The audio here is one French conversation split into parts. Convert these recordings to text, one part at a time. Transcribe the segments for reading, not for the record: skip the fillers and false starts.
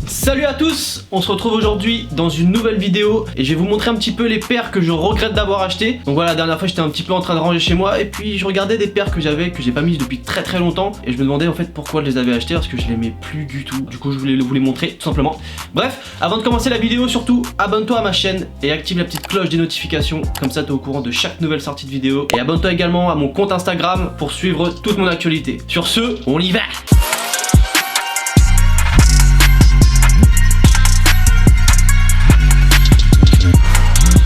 Salut à tous, on se retrouve aujourd'hui dans une nouvelle vidéo et je vais vous montrer un petit peu les paires que je regrette d'avoir achetées. Donc voilà, la dernière fois j'étais un petit peu en train de ranger chez moi et puis je regardais des paires que j'avais, que j'ai pas mises depuis très longtemps et je me demandais en fait pourquoi je les avais achetées parce que je les aimais plus du tout. Du coup je voulais vous les montrer tout simplement. Bref, avant de commencer la vidéo, surtout abonne-toi à ma chaîne et active la petite cloche des notifications, comme ça t'es au courant de chaque nouvelle sortie de vidéo. Et abonne-toi également à mon compte Instagram pour suivre toute mon actualité. Sur ce, on y va!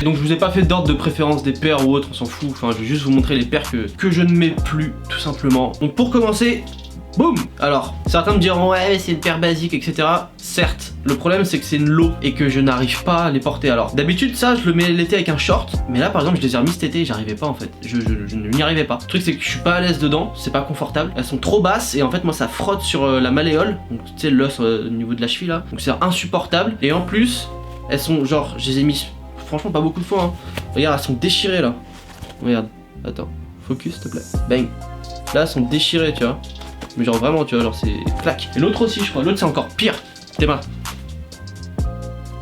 Donc je vous ai pas fait d'ordre de préférence des paires ou autres, on s'en fout, enfin je vais juste vous montrer les paires que je ne mets plus tout simplement. Donc pour commencer, boum. Alors certains me diront ouais c'est une paire basique etc. Certes, le problème c'est que c'est une low et que je n'arrive pas à les porter. Alors d'habitude ça je le mets l'été avec un short, mais là par exemple je les ai remis cet été et j'arrivais pas en fait, je n'y arrivais pas. Le truc c'est que je suis pas à l'aise dedans, c'est pas confortable, elles sont trop basses et en fait moi ça frotte sur la malléole, donc tu sais l'os au niveau de la cheville là, donc c'est insupportable. Et en plus elles sont genre, je les ai mis franchement pas beaucoup de fois hein. Regarde, elles sont déchirées là. Regarde, attends, focus s'il te plaît. Bang. Là elles sont déchirées tu vois. Mais genre vraiment tu vois, genre c'est clac. Et l'autre aussi je crois, l'autre c'est encore pire. Tes mains.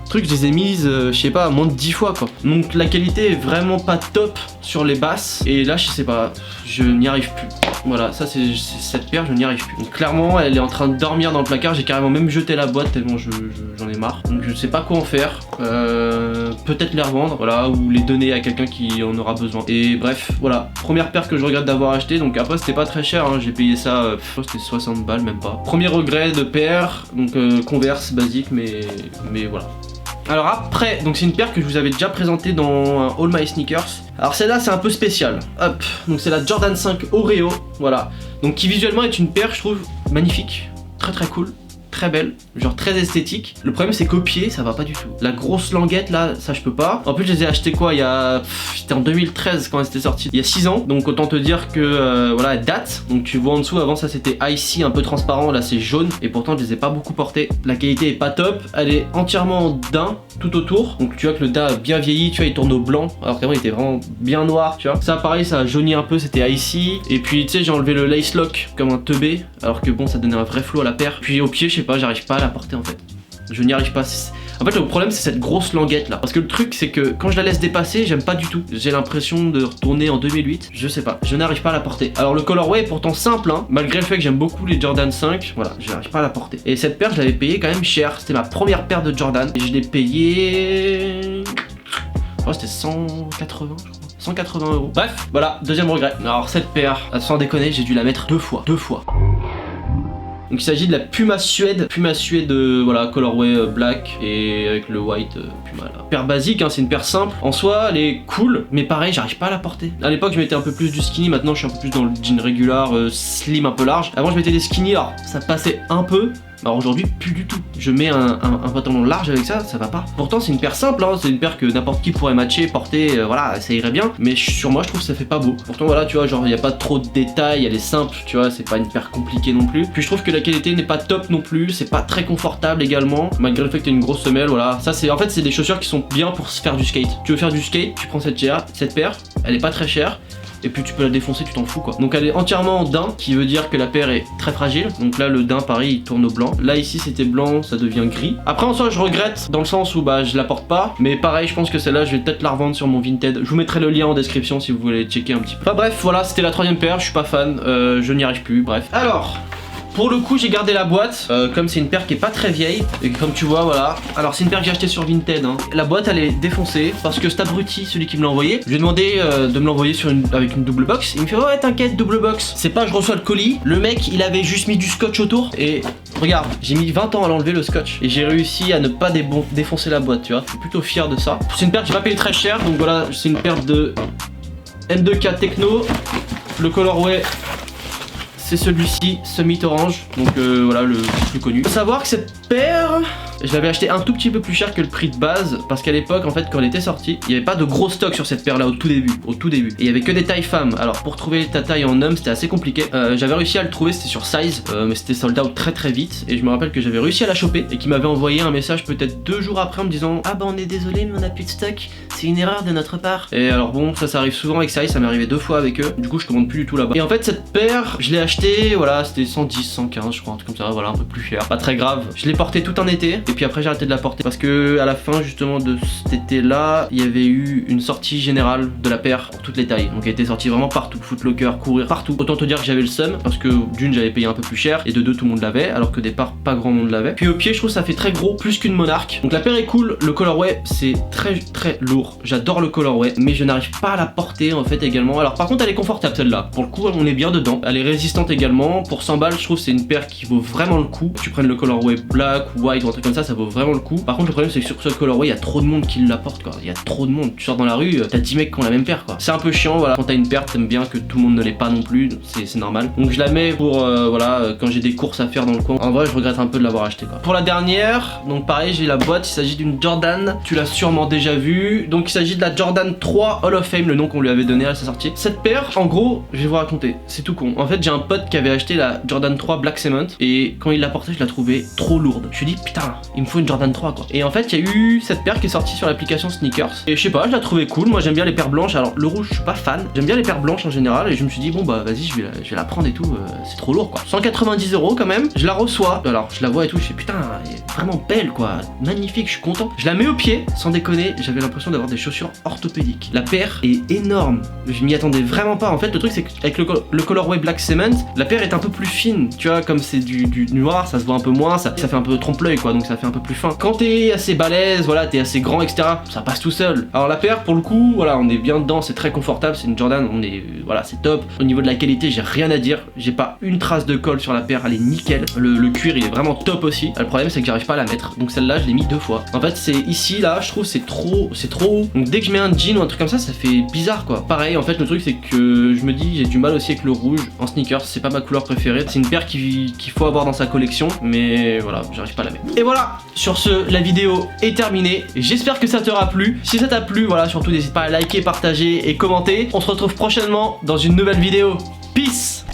Truc, je les ai mises, je sais pas, moins de 10 fois quoi. Donc la qualité est vraiment pas top sur les basses. Et là je sais pas, je n'y arrive plus. Voilà, ça c'est cette paire, je n'y arrive plus. Donc clairement elle est en train de dormir dans le placard. J'ai carrément même jeté la boîte tellement j'en ai marre. Donc je sais pas quoi en faire. Peut-être les revendre, voilà, ou les donner à quelqu'un qui en aura besoin. Et bref, voilà, première paire que je regrette d'avoir acheté. Donc après c'était pas très cher hein. J'ai payé ça, je crois que c'était 60 balles même pas. Premier regret de paire, donc Converse basique mais voilà. Alors après, donc c'est une paire que je vous avais déjà présentée dans All My Sneakers. Alors celle-là c'est un peu spécial. Hop, donc c'est la Jordan 5 Oreo, voilà. Donc qui visuellement est une paire je trouve magnifique, très cool, très belle, genre très esthétique. Le problème c'est qu'au pied ça va pas du tout. La grosse languette là, ça je peux pas. En plus je les ai achetés quoi, il y a... C'était en 2013 quand elles étaient sorties. Il y a 6 ans, donc autant te dire que voilà, elles datent. Donc tu vois en dessous, avant ça c'était icy, un peu transparent, là c'est jaune. Et pourtant je les ai pas beaucoup portées. La qualité est pas top, elle est entièrement en daim tout autour. Donc tu vois que le daim a bien vieilli, tu vois il tourne au blanc. Alors qu'avant il était vraiment bien noir, tu vois. Ça pareil, ça a jauni un peu, c'était icy. Et puis tu sais j'ai enlevé le lace lock comme un teubé. Alors que bon ça donnait un vrai flow à la paire. Puis au pied je sais pas, j'arrive pas à la porter en fait. Je n'y arrive pas. En fait le problème c'est cette grosse languette là. Parce que le truc c'est que quand je la laisse dépasser, j'aime pas du tout. J'ai l'impression de retourner en 2008. Je sais pas, je n'arrive pas à la porter. Alors le colorway est pourtant simple hein. Malgré le fait que j'aime beaucoup les Jordan 5, voilà, je n'arrive pas à la porter. Et cette paire je l'avais payée quand même cher. C'était ma première paire de Jordan. Et je l'ai payée... Oh c'était 180 je crois. 180 €. Bref, voilà, deuxième regret. Alors cette paire, sans déconner, j'ai dû la mettre deux fois. Donc il s'agit de la Puma Suede, voilà, colorway black et avec le white Puma là. Paire basique, hein, c'est une paire simple. En soi, elle est cool, mais pareil, j'arrive pas à la porter. À l'époque, je mettais un peu plus du skinny, maintenant je suis un peu plus dans le jean régular, slim, un peu large. Avant, je mettais des skinny, alors ça passait un peu. Alors aujourd'hui plus du tout. Je mets un pantalon large avec ça, ça va pas. Pourtant c'est une paire simple, hein, c'est une paire que n'importe qui pourrait matcher, porter, voilà, ça irait bien. Mais sur moi je trouve que ça fait pas beau. Pourtant voilà, tu vois, genre il y a pas trop de détails, elle est simple, tu vois, c'est pas une paire compliquée non plus. Puis je trouve que la qualité n'est pas top non plus, c'est pas très confortable également, malgré le fait que t'as une grosse semelle, voilà. Ça c'est en fait c'est des chaussures qui sont bien pour se faire du skate. Tu veux faire du skate, tu prends cette paire, elle est pas très chère. Et puis tu peux la défoncer, tu t'en fous quoi. Donc elle est entièrement en daim, qui veut dire que la paire est très fragile. Donc là le daim pareil il tourne au blanc. Là ici c'était blanc, ça devient gris. Après en soi je regrette dans le sens où bah je la porte pas. Mais pareil je pense que celle-là je vais peut-être la revendre sur mon Vinted. Je vous mettrai le lien en description si vous voulez checker un petit peu. Enfin bref voilà, c'était la troisième paire, je suis pas fan, je n'y arrive plus, bref. Alors... Pour le coup j'ai gardé la boîte, comme c'est une paire qui est pas très vieille. Et comme tu vois voilà. Alors c'est une paire que j'ai achetée sur Vinted hein. La boîte elle est défoncée parce que cet abruti, celui qui me l'a envoyé, je lui ai demandé de me l'envoyer avec une double box. Il me fait ouais t'inquiète, double box. C'est pas je reçois le colis. Le mec il avait juste mis du scotch autour. Et regarde, j'ai mis 20 ans à l'enlever le scotch. Et j'ai réussi à ne pas défoncer la boîte, tu vois. Je suis plutôt fier de ça. C'est une paire que j'ai pas payé très cher. Donc voilà, c'est une paire de M2K Techno. Le colorway c'est celui-ci, Summit Orange, donc voilà le plus connu. Faut savoir que cette paire, je l'avais acheté un tout petit peu plus cher que le prix de base, parce qu'à l'époque en fait quand elle était sortie, il n'y avait pas de gros stock sur cette paire là au tout début. Et il y avait que des tailles femmes. Alors pour trouver ta taille en homme c'était assez compliqué. J'avais réussi à le trouver, c'était sur Size, mais c'était sold out très vite. Et je me rappelle que j'avais réussi à la choper et qu'il m'avait envoyé un message peut-être 2 jours après en me disant ah bah on est désolé mais on a plus de stock, c'est une erreur de notre part. Et alors bon ça arrive souvent avec Size, ça m'est arrivé 2 fois avec eux. Du coup je commande plus du tout là-bas. Et en fait cette paire je l'ai achetée acheté, voilà, c'était 110, 115 je crois, un truc comme ça, voilà, un peu plus cher, pas très grave. Je l'ai porté tout un été et puis après j'ai arrêté de la porter parce que à la fin justement de cet été là, il y avait eu une sortie générale de la paire pour toutes les tailles. Donc elle était sortie vraiment partout, Footlocker, courir, partout. Autant te dire que j'avais le seum parce que d'une j'avais payé un peu plus cher et de deux tout le monde l'avait alors que au départ pas grand monde l'avait. Puis au pied je trouve ça fait très gros, plus qu'une Monarch. Donc la paire est cool, le colorway c'est très lourd. J'adore le colorway mais je n'arrive pas à la porter en fait également. Alors par contre elle est confortable celle-là. Pour le coup on est bien dedans. Elle est résistante également. Pour 100 balles je trouve c'est une paire qui vaut vraiment le coup. Que tu prennes le colorway black ou white ou un truc comme ça vaut vraiment le coup. Par contre le problème c'est que sur ce colorway il y a trop de monde qui la porte quoi. Il y a trop de monde. Tu sors dans la rue, t'as 10 mecs qui ont la même paire quoi. C'est un peu chiant voilà. Quand t'as une paire t'aimes bien que tout le monde ne l'ait pas non plus. C'est normal. Donc je la mets pour voilà quand j'ai des courses à faire dans le coin. En vrai je regrette un peu de l'avoir acheté quoi. Pour la dernière, donc pareil j'ai la boîte. Il s'agit d'une Jordan. Tu l'as sûrement déjà vue. Donc il s'agit de la Jordan 3 Hall of Fame, le nom qu'on lui avait donné à sa sortie. Cette paire, en gros, je vais vous raconter. C'est tout con. En fait j'ai un pote qui avait acheté la Jordan 3 Black Cement et quand il l'a portée je la trouvais trop lourde. Je lui ai dit putain il me faut une Jordan 3 quoi. Et en fait il y a eu cette paire qui est sortie sur l'application Sneakers. Et je sais pas, je la trouvais cool. Moi j'aime bien les paires blanches. Alors le rouge je suis pas fan. J'aime bien les paires blanches en général. Et je me suis dit bon bah vas-y je vais la prendre et tout. C'est trop lourd quoi. 190 € quand même. Je la reçois. Alors je la vois et tout. Je fais putain elle est vraiment belle quoi. Magnifique, je suis content. Je la mets au pied. Sans déconner, j'avais l'impression d'avoir des chaussures orthopédiques. La paire est énorme. Je m'y attendais vraiment pas. En fait le truc c'est qu'avec le colorway Black Cement, la paire est un peu plus fine. Tu vois comme c'est du noir, ça se voit un peu moins. Ça fait un peu trompe-l'œil quoi. Donc ça fait un peu plus fin. Quand t'es assez balèze, voilà, t'es assez grand, etc. Ça passe tout seul. Alors la paire, pour le coup, voilà, on est bien dedans, c'est très confortable, c'est une Jordan, on est, voilà, c'est top. Au niveau de la qualité, j'ai rien à dire. J'ai pas une trace de colle sur la paire, elle est nickel. Le cuir, il est vraiment top aussi. Le problème, c'est que j'arrive pas à la mettre. Donc celle-là, je l'ai mis 2 fois. En fait, c'est ici, là, je trouve, c'est trop haut. Donc dès que je mets un jean ou un truc comme ça fait bizarre, quoi. Pareil, en fait, le truc, c'est que je me dis, j'ai du mal aussi avec le rouge en sneakers. C'est pas ma couleur préférée. C'est une paire qu'il faut avoir dans sa collection, mais voilà, j'arrive pas à la mettre. Et voilà, sur ce, la vidéo est terminée. J'espère que ça t'aura plu. Si ça t'a plu, voilà, surtout n'hésite pas à liker, partager et commenter. On se retrouve prochainement dans une nouvelle vidéo. Peace!